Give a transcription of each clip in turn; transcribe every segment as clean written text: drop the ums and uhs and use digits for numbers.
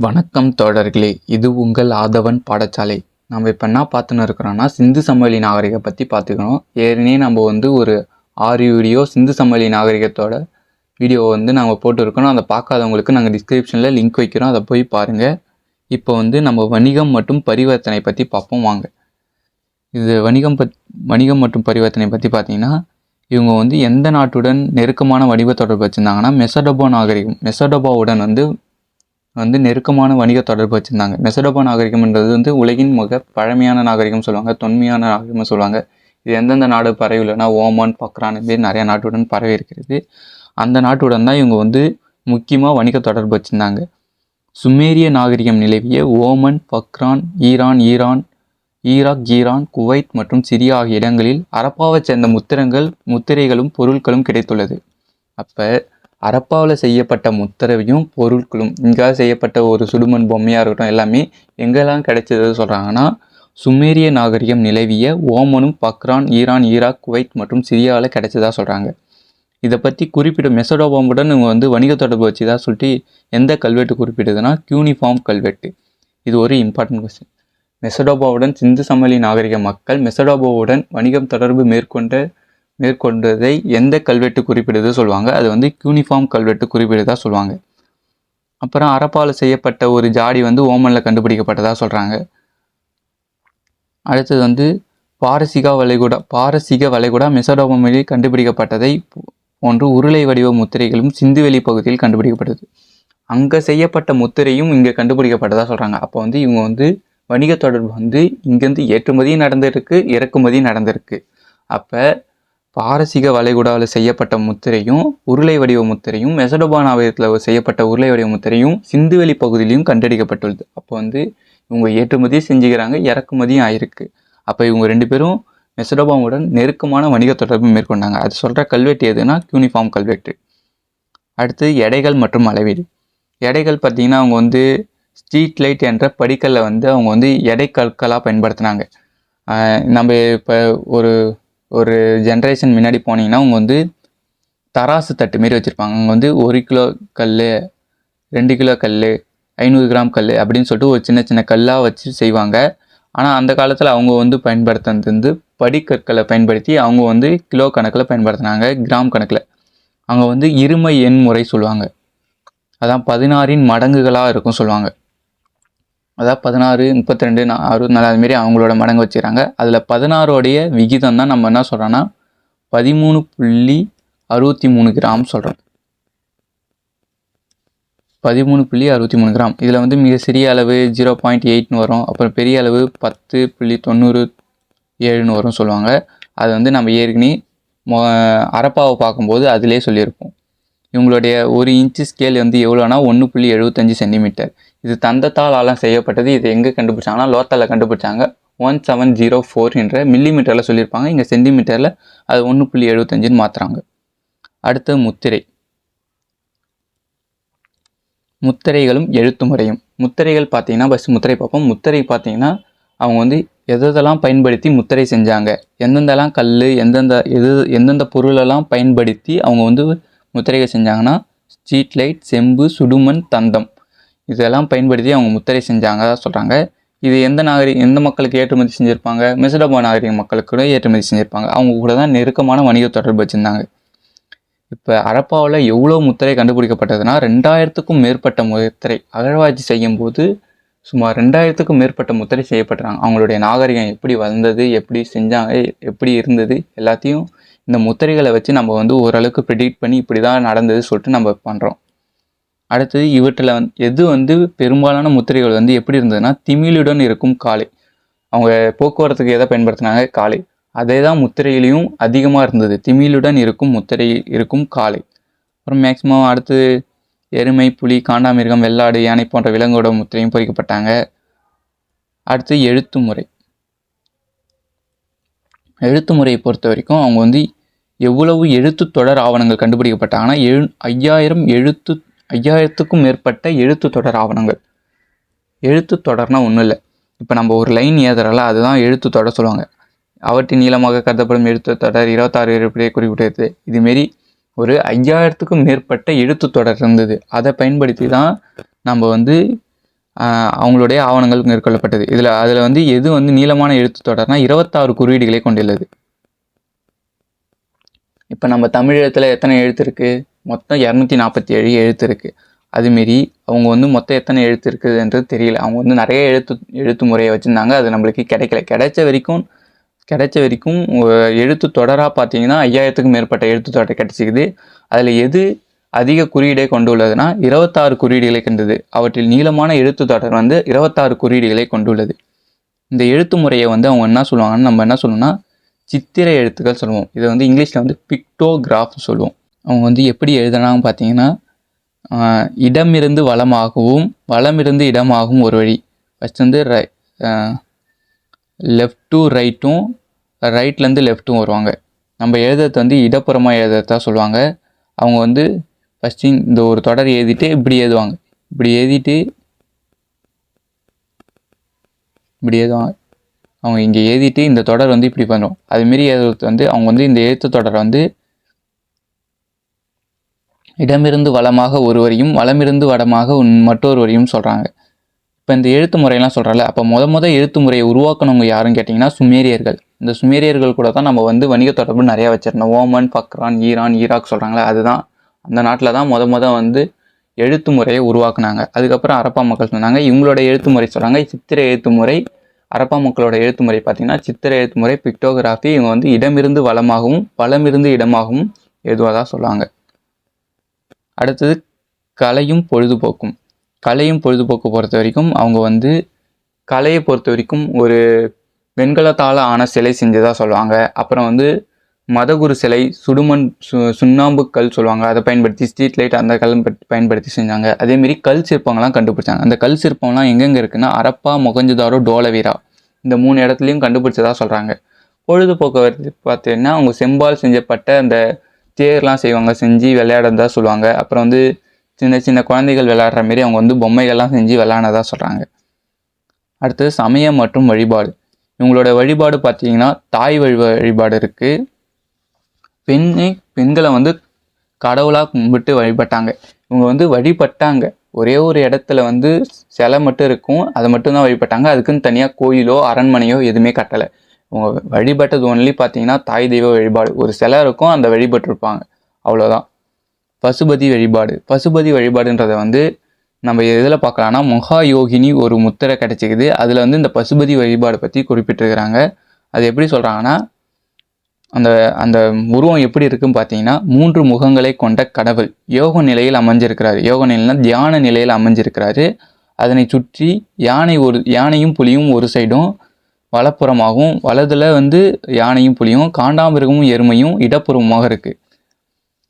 வணக்கம் தோழர்களே, இது உங்கள் ஆதவன் பாடசாலை. நம்ம இப்போ என்ன பார்த்துன்னு இருக்கிறோன்னா, சிந்து சமவெளி நாகரிகம் பற்றி பார்த்துக்கணும். ஏற்கனவே நம்ம ஒரு 6 வீடியோ சிந்து சமவெளி நாகரிகத்தோட வீடியோ நம்ம போட்டுருக்கணும். அதை பார்க்காதவங்களுக்கு நாங்கள் டிஸ்கிரிப்ஷனில் லிங்க் வைக்கிறோம், அதை போய் பாருங்கள். இப்போ நம்ம வணிகம் மற்றும் பரிவர்த்தனை பற்றி பார்ப்போம் வாங்க. இது வணிகம் மற்றும் பரிவர்த்தனை பற்றி பார்த்தீங்கன்னா, இவங்க எந்த நாட்டுடன் நெருக்கமான வணிக தொடர்பு வச்சுருந்தாங்கன்னா, மெசடோபா நாகரிகம். மெசடோபாவுடன் நெருக்கமான வணிக தொடர்பு வச்சுருந்தாங்க. மெசடோபா நாகரிகம்ன்றது உலகின் மிக பழமையான நாகரிகம் சொல்லுவாங்க, தொன்மையான நாகரிகம் சொல்லுவாங்க. இது எந்தெந்த நாடு பரவில்லைன்னா ஓமான், பக்ரான் இப்படி நிறைய நாட்டுடன் பரவி இருக்கிறது. அந்த நாட்டுடன் தான் இவங்க முக்கியமாக வணிக தொடர்பு வச்சுருந்தாங்க. சுமேரிய நாகரிகம் நிலவிய Oman, Bhakra, Iraq, Iran, Kuwait மற்றும் சிரியா ஆகிய இடங்களில் அரப்பாவை சேர்ந்த முத்திரைகளும் பொருட்களும் கிடைத்துள்ளது. அப்போ அரப்பாவில் செய்யப்பட்ட முத்திரையும் பொருட்களும் இங்கே செய்யப்பட்ட ஒரு சுடுமண் பொம்மையாக இருக்கட்டும் எல்லாமே எங்கெல்லாம் கிடைச்சது சொல்கிறாங்கன்னா, சுமேரிய நாகரிகம் நிலவிய ஓமனும், பக்ரான், ஈராக், குவைத் மற்றும் சிரியாவில் கிடைச்சதா சொல்கிறாங்க. இதை பற்றி குறிப்பிட்ட மெசடோபாவுடன் இவங்க வணிக தொடர்பு வச்சுதான் சொல்லிட்டு எந்த கல்வெட்டு குறிப்பிடுதுன்னா, கியூனிஃபார்ம் கல்வெட்டு. இது ஒரு இம்பார்ட்டன்ட் கொஸ்டின். மெசடோபாவுடன் சிந்து சமவெளி நாகரிக மக்கள் மெசடோபாவுடன் வணிகம் தொடர்பு மேற்கொண்டதை எந்த கல்வெட்டு குறிப்பிடுது சொல்லுவாங்க. அது கியூனிஃபார்ம் கல்வெட்டு குறிப்பிடுதா சொல்லுவாங்க. அப்புறம் அரப்பாவில் செய்யப்பட்ட ஒரு ஜாடி ஓமனில் கண்டுபிடிக்கப்பட்டதாக சொல்கிறாங்க. அடுத்தது பாரசீக வளைகுடா மெசடோபாமில் கண்டுபிடிக்கப்பட்டதை போன்று உருளை வடிவ முத்திரைகளும் சிந்துவெளி பகுதியில் கண்டுபிடிக்கப்பட்டது. அங்கே செய்யப்பட்ட முத்திரையும் இங்கே கண்டுபிடிக்கப்பட்டதாக சொல்கிறாங்க. அப்போ இவங்க வணிக தொடர்பு இங்கேருந்து ஏற்றுமதியும் நடந்திருக்கு, இறக்குமதியும் நடந்திருக்கு. அப்போ பாரசீக வளைகுடாவில் செய்யப்பட்ட முத்திரையும் உருளை வடிவ முத்திரையும் மெசடோபா நாகரிகத்தில் செய்யப்பட்ட உருளை வடிவ முத்திரையும் சிந்துவெளி பகுதியிலையும் கண்டறியப்பட்டுள்ளது. அப்போ இவங்க ஏற்றுமதியும் செஞ்சுக்கிறாங்க, இறக்குமதியும் ஆயிருக்கு. அப்போ இவங்க 2 பேரும் மெசடோபாவுடன் நெருக்கமான வணிக தொடர்பு மேற்கொண்டாங்க. அது சொல்கிற கல்வெட்டு எதுனா யூனிஃபார்ம் கல்வெட்டு. அடுத்து எடைகள் மற்றும் அளவீடு. எடைகள் பார்த்திங்கன்னா அவங்க ஸ்ட்ரீட் லைட் என்ற படிக்கல்ல அவங்க எடை கற்களாக பயன்படுத்தினாங்க. நம்ம இப்போ ஒரு ஜென்ரேஷன் முன்னாடி போனீங்கன்னா அவங்க தராசு தட்டு மாரி வச்சுருப்பாங்க. அங்கே 1 கிலோ கல், 2 கிலோ கல், 500 கிராம் கல் அப்படின்னு சொல்லிட்டு ஒரு சின்ன சின்ன கல்லாக வச்சு செய்வாங்க. ஆனால் அந்த காலத்தில் அவங்க பயன்படுத்துறது படிக்கற்களை பயன்படுத்தி அவங்க கிலோ கணக்கில் பயன்படுத்தினாங்க, கிராம் கணக்கில். அவங்க இருமை எண் முறை சொல்லுவாங்க. அதான் 16 மடங்குகளாக இருக்கும் சொல்லுவாங்க. அதாவது 16, 32, 64 அதுமாரி அவங்களோட மடங்கு வச்சுக்கிறாங்க. அதில் 16 விகிதம் தான் நம்ம என்ன சொல்கிறோன்னா 13.63 கிராம் சொல்கிறோம். 13.63 கிராம். இதில் மிக சிறிய அளவு 0.8ன்னு வரும். அப்புறம் பெரிய அளவு 10.97ன்னு வரும் சொல்லுவாங்க. அது நம்ம ஏற்கனவே அரப்பாவை பார்க்கும்போது அதிலே சொல்லியிருப்போம். இவங்களுடைய 1 இன்ச்சு ஸ்கேல் எவ்வளோனா 1.75 சென்டிமீட்டர். இது தந்தத்தால் செய்யப்பட்டது. இது எங்கே கண்டுபிடிச்சாங்கன்னா லோத்தாவில் கண்டுபிடிச்சாங்க. 1704 என்ற மில்லிமீட்டரில் சொல்லியிருப்பாங்க. இங்கே சென்டிமீட்டரில் அது 1.75ன்னு மாற்றுறாங்க. அடுத்து முத்திரைகளும் எழுத்து முறையும். முத்திரைகள் பார்த்தீங்கன்னா ஃபஸ்ட் முத்திரை பார்ப்போம். முத்திரை பார்த்தீங்கன்னா அவங்க எதெல்லாம் பயன்படுத்தி முத்திரை செஞ்சாங்க, எந்தெந்தெல்லாம் கல், எந்தெந்த பொருளெல்லாம் பயன்படுத்தி அவங்க முத்திரைகள் செஞ்சாங்கன்னா ஸ்ட்ரீட் லைட், செம்பு, சுடுமண், தந்தம் இதெல்லாம் பயன்படுத்தி அவங்க முத்திரை செஞ்சாங்க சொல்கிறாங்க. இது எந்த மக்களுக்கு ஏற்றுமதி செஞ்சுருப்பாங்க? மெசடோபா நாகரிக மக்களுக்கு கூட ஏற்றுமதி செஞ்சுருப்பாங்க. அவங்க கூட தான் நெருக்கமான வணிக தொடர்பு வச்சுருந்தாங்க. இப்போ அரப்பாவில் எவ்வளோ முத்திரை கண்டுபிடிக்கப்பட்டதுன்னா 2000க்கும் மேற்பட்ட முத்திரை அகழ்வாய்ச்சி செய்யும்போது சுமார் 2000க்கும் மேற்பட்ட முத்திரை செய்யப்பட்டுறாங்க. அவங்களுடைய நாகரிகம் எப்படி வளர்ந்தது, எப்படி செஞ்சாங்க, எப்படி இருந்தது எல்லாத்தையும் இந்த முத்திரைகளை வச்சு நம்ம ஓரளவுக்கு ப்ரெடிக்ட் பண்ணி இப்படி தான் நடந்தது சொல்லிட்டு நம்ம பண்ணுறோம். அடுத்தது இவற்றில் எது பெரும்பாலான முத்திரைகள் எப்படி இருந்ததுன்னா திமிழுடன் இருக்கும் காளை. அவங்க போக்குவரத்துக்கு எதை பயன்படுத்தினாங்க? காளை. அதே தான் முத்திரையிலையும் அதிகமாக இருந்தது, திமிழுடன் இருக்கும் காளை. அப்புறம் மேக்சிமம் அடுத்து எருமை, புலி, காண்டாமிருகம், வெள்ளாடு, யானை போன்ற விலங்கோட முத்திரையும் பொறிக்கப்பட்டாங்க. அடுத்து எழுத்து முறையை பொறுத்த வரைக்கும் அவங்க எவ்வளவு எழுத்து தொடர் ஆவணங்கள் கண்டுபிடிக்கப்பட்டாங்கன்னா 5000க்கும் மேற்பட்ட எழுத்து தொடர் ஆவணங்கள். எழுத்து தொடர்னா ஒன்றும் இல்லை, இப்போ நம்ம ஒரு லைன் ஏதுறல அதுதான் எழுத்து தொடர் சொல்லுவாங்க. அவற்றின் நீளமாக கருதப்படும் எழுத்து தொடர் 26 இருப்பதை குறிப்பிட்டது. இதுமாரி ஒரு 5000க்கும் மேற்பட்ட எழுத்து தொடர் இருந்தது. அதை பயன்படுத்தி தான் நம்ம அவங்களுடைய ஆவணங்கள் மேற்கொள்ளப்பட்டது. அதில் வந்து எது வந்து நீளமான எழுத்து தொடர்னா 26 குறியீடுகளை கொண்டுள்ளது. இப்போ நம்ம தமிழ் எழுத்தில் எத்தனை எழுத்து இருக்குது? மொத்தம் 247 எழுத்து இருக்குது. அதுமாரி அவங்க வந்து மொத்தம் எத்தனை எழுத்து இருக்குதுன்றது தெரியல. அவங்க வந்து நிறைய எழுத்து முறையை வச்சுருந்தாங்க. அது நம்மளுக்கு கிடைக்கல. கிடைச்ச வரைக்கும் எழுத்து தொடராக பார்த்தீங்கன்னா 5000த்துக்கும் மேற்பட்ட எழுத்து தொடர் கிடைச்சிக்குது. அதில் எது அதிக குறியீடை கொண்டுள்ளதுன்னா 26 குறியீடுகளை கொண்டது. அவற்றில் நீளமான எழுத்து தொடர் வந்து 26 குறியீடுகளை கொண்டுள்ளது. இந்த எழுத்து முறையை வந்து அவங்க என்ன சொல்லுவாங்கன்னு நம்ம என்ன சொல்லணும்னா சித்திரை எழுத்துக்கள் சொல்லுவோம். இதை வந்து இங்கிலீஷில் வந்து பிக்டோகிராஃப் சொல்லுவோம். அவங்க வந்து எப்படி எழுதுனாங்க பார்த்தீங்கன்னா இடமிருந்து வலமாகவும் வலமிருந்து இடமாகவும் ஒரு வழி. ஃபஸ்ட் வந்து லெஃப்ட் டு ரைட்டும் ரைட்லேருந்து லெஃப்ட்டும் வருவாங்க. நம்ம எழுதுறது வந்து இடப்புறமாக எழுதுறதா சொல்லுவாங்க. அவங்க வந்து ஃபஸ்ட்டு இந்த ஒரு தொடர் எழுதிட்டு இப்படி எழுதுவாங்க. இப்படி எழுதுவாங்க. அவங்க இங்கே எழுதிட்டு இந்த தொடர் வந்து இப்படி பண்ணுறோம். அதுமாரி எழுதுறது வந்து அவங்க வந்து இந்த எழுத்து தொடரை வந்து இடமிருந்து வலமாக ஒருவரையும் வலமிருந்து வடமாக மற்றொருவரையும் சொல்கிறாங்க. இப்போ இந்த எழுத்து முறையெல்லாம் சொல்கிறல, அப்போ முத எழுத்து முறையை உருவாக்கணவங்க யாருன்னு கேட்டிங்கன்னா சுமேரியர்கள். இந்த சுமேரியர்கள் கூட தான் நம்ம வந்து வணிக தொடர்பு நிறையா வச்சுருந்தோம். ஓமன், பக்ரான், ஈரான், ஈராக் சொல்கிறாங்களே, அதுதான் அந்த நாட்டில் தான் முத வந்து எழுத்து முறையை உருவாக்குனாங்க. அதுக்கப்புறம் அரப்பா மக்கள் சொன்னாங்க இவங்களோட எழுத்து முறை சொல்கிறாங்க சித்திரை எழுத்து முறை. அரப்பா மக்களோட எழுத்து முறை பார்த்திங்கன்னா சித்திரை எழுத்து முறை, பிக்டோகிராஃபி. இவங்க வந்து இடமிருந்து வலமாகவும் வலமிருந்து இடமாகவும் எழுதுவதாக சொல்லுவாங்க. அடுத்தது கலையும் பொழுதுபோக்கும். பொறுத்த வரைக்கும் அவங்க வந்து கலையை பொறுத்த வரைக்கும் ஒரு வெண்கலத்தால் ஆன சிலை செஞ்சதாக சொல்லுவாங்க. அப்புறம் வந்து மதகுரு சிலை, சுண்ணாம்பு கல் சொல்லுவாங்க, அதை பயன்படுத்தி ஸ்ட்ரீட் லைட் அந்த கல் பயன்படுத்தி செஞ்சாங்க. அதேமாரி கல் சிற்பங்கள்லாம் கண்டுபிடிச்சாங்க. அந்த கல் சிற்பம்லாம் எங்கெங்கே இருக்குன்னா அரப்பா, மொகஞ்சதாரோ, டோலவீரா இந்த 3 இடத்துலையும் கண்டுபிடிச்சதாக சொல்கிறாங்க. பொழுதுபோக்குவரத்து பார்த்தீங்கன்னா அவங்க செம்பால் செஞ்சப்பட்ட அந்த தேர்லாம் செய்வாங்க, செஞ்சு விளையாடுறதா சொல்லுவாங்க. அப்புறம் வந்து சின்ன குழந்தைகள் விளையாடுற மாரி அவங்க வந்து பொம்மைகள்லாம் செஞ்சு விளையாடுனதாக சொல்கிறாங்க. அடுத்தது சமயம் மற்றும் வழிபாடு. இவங்களோட வழிபாடு பார்த்தீங்கன்னா தாய் வழிபாடு இருக்குது. பெண்களை வந்து கடவுளாக கும்பிட்டு வழிபட்டாங்க. இவங்க வந்து வழிபட்டாங்க. ஒரே ஒரு இடத்துல வந்து சிலை மட்டும் இருக்கும், அதை மட்டும்தான் வழிபட்டாங்க. அதுக்குன்னு தனியாக கோயிலோ அரண்மனையோ எதுவுமே கட்டலை. இவங்க வழிபட்டது ஒன்லி பார்த்தீங்கன்னா தாய் தெய்வ வழிபாடு. ஒரு சிலை இருக்கும், அந்த வழிபட்டிருப்பாங்க, அவ்வளோதான். பசுபதி வழிபாடுன்றதை வந்து நம்ம எதில் பார்க்கலாம்னா மகா யோகினி ஒரு முத்திரை கிடைச்சிக்குது. அதில் வந்து இந்த பசுபதி வழிபாடு பற்றி குறிப்பிட்டிருக்கிறாங்க. அது எப்படி சொல்கிறாங்கன்னா அந்த உருவம் எப்படி இருக்குன்னு பார்த்தீங்கன்னா 3 முகங்களை கொண்ட கடவுள் யோக நிலையில் அமைஞ்சிருக்கிறாரு. யோக நிலைனா தியான நிலையில் அமைஞ்சிருக்கிறாரு. அதனை சுற்றி யானையும் புலியும் ஒரு சைடும் வலப்புறமாகவும், வலதில் வந்து யானையும் புலியும், காண்டாமிருகமும் எருமையும் இடப்புறமாக இருக்குது.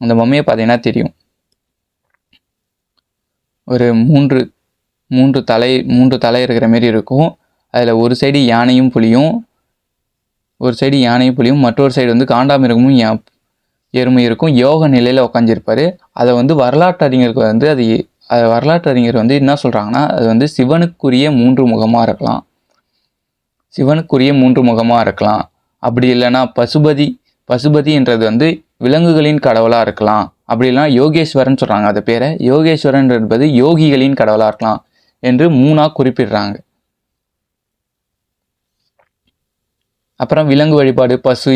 அந்த பொம்மையை பார்த்தீங்கன்னா தெரியும். ஒரு மூன்று தலை இருக்கிற மாரி இருக்கும். அதில் ஒரு சைடு யானையும் புலியும், மற்றொரு சைடு வந்து காண்டாமிருகமும் எருமை இருக்கும். யோக நிலையில் உட்காந்துருப்பார். அதை வந்து வரலாற்றறிஞருக்கு வந்து வரலாற்றறிஞர் வந்து என்ன சொல்கிறாங்கன்னா அது வந்து சிவனுக்குரிய 3 முகமாக இருக்கலாம். அப்படி இல்லைன்னா பசுபதின்றது வந்து விலங்குகளின் கடவுளாக இருக்கலாம். அப்படி இல்லைனா யோகேஸ்வரன் சொல்கிறாங்க. அது பேரை யோகேஸ்வரன் என்பது யோகிகளின் கடவுளாக இருக்கலாம் என்று 3ஆக குறிப்பிடுறாங்க. அப்புறம் விலங்கு வழிபாடு, பசு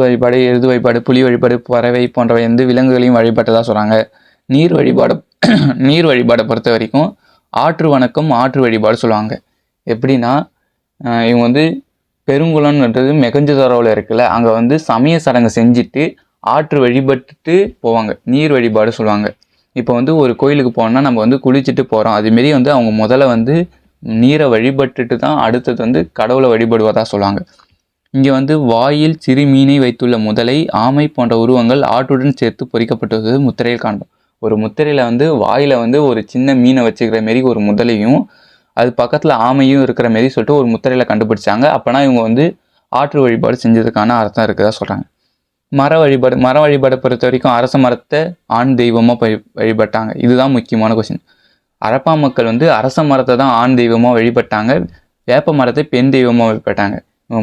வழிபாடு, எருது வழிபாடு, புலி வழிபாடு, பறவை போன்றவை வந்து விலங்குகளையும் வழிபட்டதாக சொல்கிறாங்க. நீர் வழிபாடை பொறுத்த வரைக்கும் ஆற்று வணக்கம், ஆற்று வழிபாடு சொல்லுவாங்க. எப்படின்னா இவங்க வந்து பெருங்குளம்ன்றது மெகஞ்சதாரோவில் இருக்குல்ல, அங்கே வந்து சமய சடங்கு செஞ்சுட்டு ஆற்று வழிபட்டுட்டு போவாங்க. நீர் வழிபாடு சொல்லுவாங்க. இப்போ வந்து ஒரு கோயிலுக்கு போனோம்னா நம்ம வந்து குளிச்சுட்டு போகிறோம். அதுமாரி வந்து அவங்க முதல்ல வந்து நீரை வழிபட்டுட்டு தான் அடுத்தது வந்து கடவுளை வழிபடுவதாக சொல்லுவாங்க. இங்கே வந்து வாயில் சிறு மீனை வைத்துள்ள முதலை, ஆமை போன்ற உருவங்கள் ஆற்றுடன் சேர்த்து பொறிக்கப்பட்டது முத்திரையில் காண்போம். ஒரு முத்திரையில் வந்து வாயில் வந்து ஒரு சின்ன மீனை வச்சுக்கிற மாரி ஒரு முதலையும் அது பக்கத்தில் ஆமையும் இருக்கிற மாரி சொல்லிட்டு ஒரு முத்திரையில் கண்டுபிடிச்சாங்க. அப்போனா இவங்க வந்து ஆற்று வழிபாடு செஞ்சதுக்கான அர்த்தம் இருக்குதா சொல்கிறாங்க. மர வழிபாடை பொறுத்த வரைக்கும் அரச மரத்தை ஆண் தெய்வமாக வழிபட்டாங்க. இதுதான் முக்கியமான கொஸ்டின். அரப்பா மக்கள் வந்து அரச மரத்தை தான் ஆண் தெய்வமாக வழிபட்டாங்க, வேப்ப மரத்தை பெண் தெய்வமாக வழிபட்டாங்க.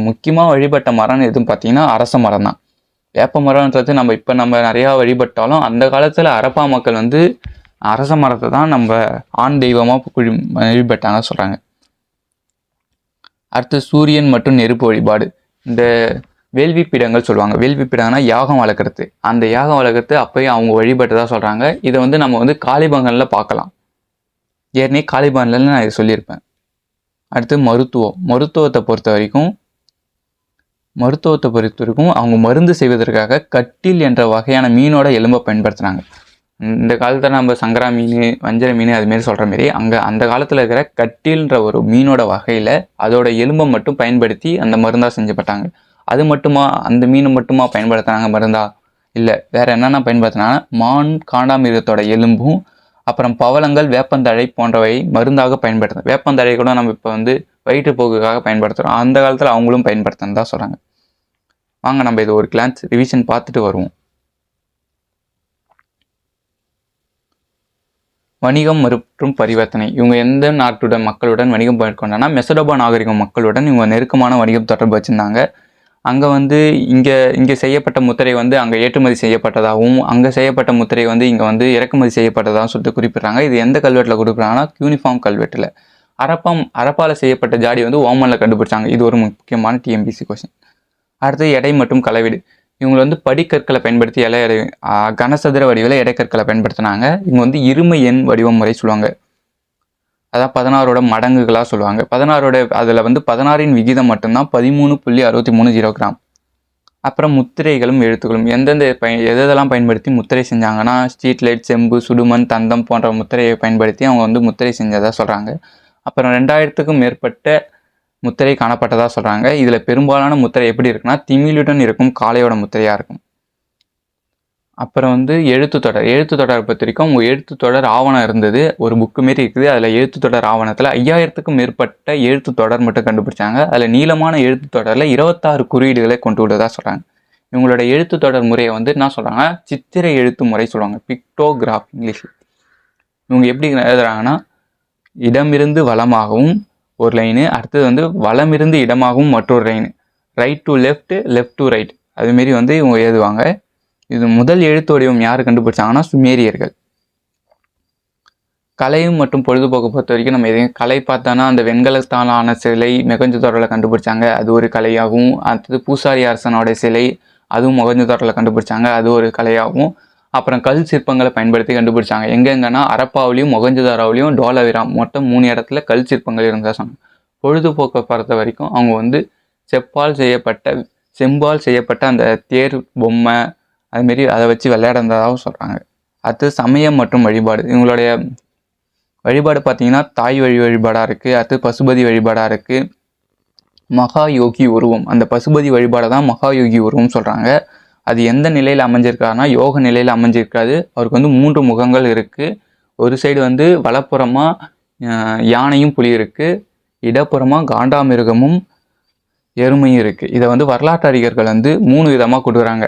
முக்கியமாக வழிபட்ட மரம்னு எதுவும் பார்த்தீங்கன்னா அரச மரம் தான். வேப்ப மரம்ன்றது நம்ம நிறையா வழிபட்டாலும் அந்த காலத்தில் அரப்பா மக்கள் வந்து அரச மரத்தை தான் நம்ம ஆண் தெய்வமாக வழிபட்டாங்க சொல்கிறாங்க. அடுத்து சூரியன் மற்றும் நெருப்பு வழிபாடு. இந்த வேள்வி பீடங்கள் சொல்லுவாங்க. வேள்வி பீடம்னா யாகம் வளர்க்குறது. அந்த யாகம் வளர்க்குறது அப்போயே அவங்க வழிபட்டதாக சொல்கிறாங்க. இதை வந்து நம்ம வந்து காளிபங்கனில் பார்க்கலாம். ஏற்கனவே காளிபங்கனில் நான் இதை சொல்லியிருப்பேன். அடுத்து மருத்துவத்தை பொறுத்த வரைக்கும் அவங்க மருந்து செய்வதற்காக கட்டில் என்ற வகையான மீனோட எலும்பை பயன்படுத்துனாங்க. இந்த காலத்தில் நம்ம சங்கரா மீன், வஞ்சர மீன் அதுமாரி சொல்கிற மாரி அந்த காலத்தில் இருக்கிற கட்டில்ன்ற ஒரு மீனோட வகையில் அதோட எலும்பை மட்டும் பயன்படுத்தி அந்த மருந்தாக செஞ்சப்பட்டாங்க. அது மட்டுமா, அந்த மீனை மட்டுமா பயன்படுத்தினாங்க மருந்தா? இல்லை, வேறு என்னென்ன பயன்படுத்தினாங்கன்னா மான், காண்டாமிருகத்தோட எலும்பும் அப்புறம் பவளங்கள், வேப்பந்தழை போன்றவை மருந்தாக பயன்படுத்தும். வேப்பந்தழை கூட நம்ம இப்போ வந்து வயிற்றுப்போக்குக்காக பயன்படுத்துகிறோம். அந்த காலத்தில் அவங்களும் பயன்படுத்தினு தான் சொல்கிறாங்க. வாங்க நம்ம இது ஒரு கிளான்ஸ் ரிவிஷன் பார்த்துட்டு வருவோம். வணிகம் மற்றும் பரிவர்த்தனை. இவங்க எந்த நாட்டுடன் மக்களுடன் வணிகம் மேற்கொண்டானா மெசடோபா நாகரிகம் மக்களுடன் இவங்க நெருக்கமான வணிகம் தொடர்பு வச்சுருந்தாங்க. அங்கே வந்து இங்கே செய்யப்பட்ட முத்திரை வந்து அங்கே ஏற்றுமதி செய்யப்பட்டதாகவும், அங்கே செய்யப்பட்ட முத்திரை வந்து இங்கே வந்து இறக்குமதி செய்யப்பட்டதாகவும் சொல்லிட்டு குறிப்பிட்றாங்க. இது எந்த கல்வெட்டில் குறிப்பிட்றாங்கன்னா யூனிஃபார்ம் கல்வெட்டில். அரப்பால் செய்யப்பட்ட ஜாடி வந்து ஓமனில் கண்டுபிடிச்சாங்க. இது ஒரு முக்கியமான டிஎம்பிசி கொஸ்டின். அடுத்து எடை மற்றும் கலவீடு. இவங்க வந்து படிக்கற்களை பயன்படுத்தி கனசதுர வடிவில் எடைக்கற்களை பயன்படுத்தினாங்க. இவங்க வந்து இருமை எண் வடிவம் முறை சொல்லுவாங்க. அதான் 16ஓட மடங்குகளாக சொல்லுவாங்க. 16ஓட அதில் வந்து 16இன் விகிதம் மட்டும்தான் 13.63 கிராம். அப்புறம் முத்திரைகளும் எழுத்துக்களும் எதெல்லாம் பயன்படுத்தி முத்திரை செஞ்சாங்கன்னா ஸ்ட்ரீட் லைட், செம்பு, சுடுமண், தந்தம் போன்ற முத்திரையை பயன்படுத்தி அவங்க வந்து முத்திரை செஞ்சதாக சொல்கிறாங்க. அப்புறம் 2000க்கும் மேற்பட்ட முத்திரை காணப்பட்டதாக சொல்கிறாங்க. இதில் பெரும்பாலான முத்திரை எப்படி இருக்குன்னா திமிழுடன் இருக்கும் காளையோட முத்திரையாக இருக்கும். அப்புறம் வந்து எழுத்துத்தொடர் பொறுத்த வரைக்கும் அவங்க எழுத்துத்தொடர் ஆவணம் இருந்தது. ஒரு புக்கு மாரி இருக்குது. அதில் எழுத்துத்தொடர் ஆவணத்தில் 5000க்கும் மேற்பட்ட எழுத்துத்தொடர் மட்டும் கண்டுபிடிச்சாங்க. அதில் நீளமான எழுத்துத்தொடரில் 26 குறியீடுகளை கொண்டு உள்ளதாக சொல்கிறாங்க. இவங்களோட எழுத்துத்தொடர் முறையை வந்து என்ன சொல்கிறாங்க, சித்திரை எழுத்து முறை சொல்லுவாங்க, பிக்டோகிராஃப் இங்கிலீஷில். இவங்க எப்படி எழுதுறாங்கன்னா இடமிருந்து வலமாகவும் ஒரு லைனு, அடுத்தது வந்து வலமிருந்து இடமாகவும் மற்றொரு line, right to left, left to right, அதுமாரி வந்து இவங்க எழுதுவாங்க. இது முதல் எழுத்து வடிவம் யார் கண்டுபிடிச்சாங்கன்னா சுமேரியர்கள். கலையும் மற்றும் பொழுதுபோக்கு பொறுத்த வரைக்கும் நம்ம எதையும் கலை பார்த்தோன்னா அந்த வெண்கலத்தாலான சிலை மொகஞ்சதாரோவில் கண்டுபிடிச்சாங்க, அது ஒரு கலையாகவும். அடுத்தது பூசாரி அரசனோட சிலை, அதுவும் மொகஞ்சதாரோவில் கண்டுபிடிச்சாங்க, அது ஒரு கலையாகவும். அப்புறம் கல் சிற்பங்களை பயன்படுத்தி கண்டுபிடிச்சாங்க. எங்கெங்கன்னா அரப்பாவிலையும் மொகஞ்சதாரோவிலையும் டோலவிரா மொத்தம் 3 இடத்துல கல் சிற்பங்கள் இருந்தால் சொன்னாங்க. பொழுதுபோக்கை பொறுத்த வரைக்கும் அவங்க வந்து செம்பால் செய்யப்பட்ட அந்த தேர் பொம்மை அதுமாரி அதை வச்சு விளையாடுறதாகவும் சொல்கிறாங்க. அடுத்து சமயம் மற்றும் வழிபாடு. இவங்களுடைய வழிபாடு பார்த்திங்கன்னா தாய் வழிபாடாக இருக்குது. அடுத்து பசுபதி வழிபாடாக இருக்குது. மகா யோகி உருவம், அந்த பசுபதி வழிபாடை தான் மகா யோகி உருவம் சொல்கிறாங்க. அது எந்த நிலையில் அமைஞ்சிருக்காருன்னா யோக நிலையில் அமைஞ்சிருக்காது. அவருக்கு வந்து 3 முகங்கள் இருக்குது. ஒரு சைடு வந்து வலப்புறமாக யானையும் புலி இருக்குது, இடப்புறமாக காண்டாமிருகமும் எருமையும் இருக்குது. இதை வந்து வரலாற்று அறிஞர்கள் வந்து 3 விதமாக கொடுக்குறாங்க.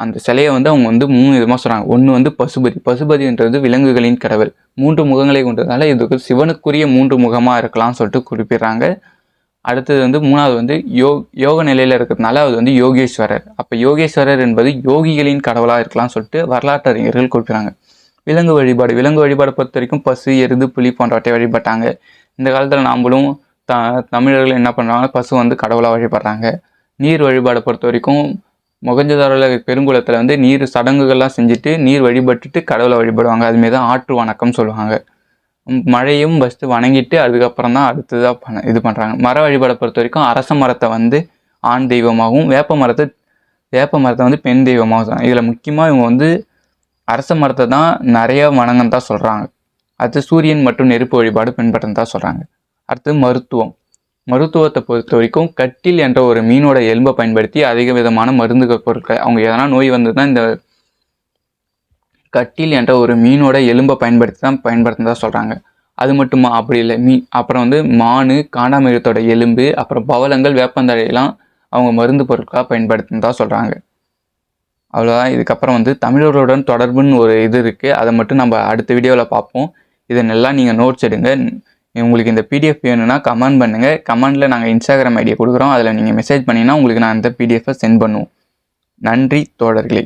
அந்த சிலையை வந்து அவங்க வந்து 3 விதமாக சொல்கிறாங்க. ஒன்று வந்து பசுபதின்றது விலங்குகளின் கடவுள், 3 முகங்களை கொண்டதுனால இதுக்கு சிவனுக்குரிய 3 முகமாக இருக்கலாம்னு சொல்லிட்டு குறிப்பிடுறாங்க. அடுத்தது வந்து 3வது வந்து யோக நிலையில் இருக்கிறதுனால அது வந்து யோகேஸ்வரர். அப்போ யோகேஸ்வரர் என்பது யோகிகளின் கடவுளாக இருக்கலாம்னு சொல்லிட்டு வரலாற்று அறிஞர்கள் குறிப்பிட்றாங்க. விலங்கு வழிபாடை பொறுத்த வரைக்கும் பசு, எருது, புலி போன்றவற்றை வழிபட்டாங்க. இந்த காலத்தில் நாமளும் தமிழர்கள் என்ன பண்ணுறாங்க, பசு வந்து கடவுளாக வழிபடுறாங்க. நீர் வழிபாடை பொறுத்த வரைக்கும் மொகஞ்சதாரோவில் பெருங்குளத்தில் வந்து நீர் சடங்குகள்லாம் செஞ்சுட்டு நீர் வழிபட்டுட்டு கடவுளை வழிபடுவாங்க. அதுமாரி தான் ஆற்று வணக்கம் சொல்லுவாங்க. மழையும் ஃபஸ்ட்டு வணங்கிட்டு அதுக்கப்புறம் தான் அடுத்ததாக இது பண்ணுறாங்க. மர வழிபாடை பொறுத்த வரைக்கும் அரச மரத்தை வந்து ஆண் தெய்வமாகவும் வேப்ப மரத்தை வந்து பெண் தெய்வமாகவும் சொல்கிறாங்க. இதில் முக்கியமாக இவங்க வந்து அரச மரத்தை தான் நிறைய வணங்கன்னு தான் சொல்கிறாங்க. அடுத்து சூரியன் மற்றும் நெருப்பு வழிபாடு பின்பற்றன்னு தான் சொல்கிறாங்க. அடுத்து மருத்துவத்தை பொறுத்த வரைக்கும் கட்டில் என்ற ஒரு மீனோட எலும்பை பயன்படுத்தி அதிக விதமான மருந்து பொருட்கள், அவங்க எதனா நோய் வந்ததுன்னா இந்த கட்டில் என்ற ஒரு மீனோட எலும்பை பயன்படுத்தினதா சொல்கிறாங்க. அது மட்டுமா, அப்படி இல்லை, அப்புறம் வந்து மானு, காண்டாமிருகத்தோட எலும்பு, அப்புறம் பவளங்கள், வேப்பந்தழையெல்லாம் அவங்க மருந்து பொருட்களாக பயன்படுத்தினதா சொல்கிறாங்க. அவ்வளோதான். இதுக்கப்புறம் வந்து தமிழர்களுடன் தொடர்புன்னு ஒரு இது இருக்குது. அதை மட்டும் நம்ம அடுத்த வீடியோவில் பார்ப்போம். இதனெல்லாம் நீங்கள் நோட்ஸ் எடுங்க. உங்களுக்கு இந்த பிடிஎஃப் வேணும்னா கமெண்ட் பண்ணுங்கள். கமெண்டில் நாங்கள் இன்ஸ்டாகிராம் ஐடியா கொடுக்குறோம். அதில் நீங்கள் மெசேஜ் பண்ணிங்கன்னா உங்களுக்கு நான் இந்த பிடிஎஃபை சென்ட் பண்ணுவோம். நன்றி தோழர்களே.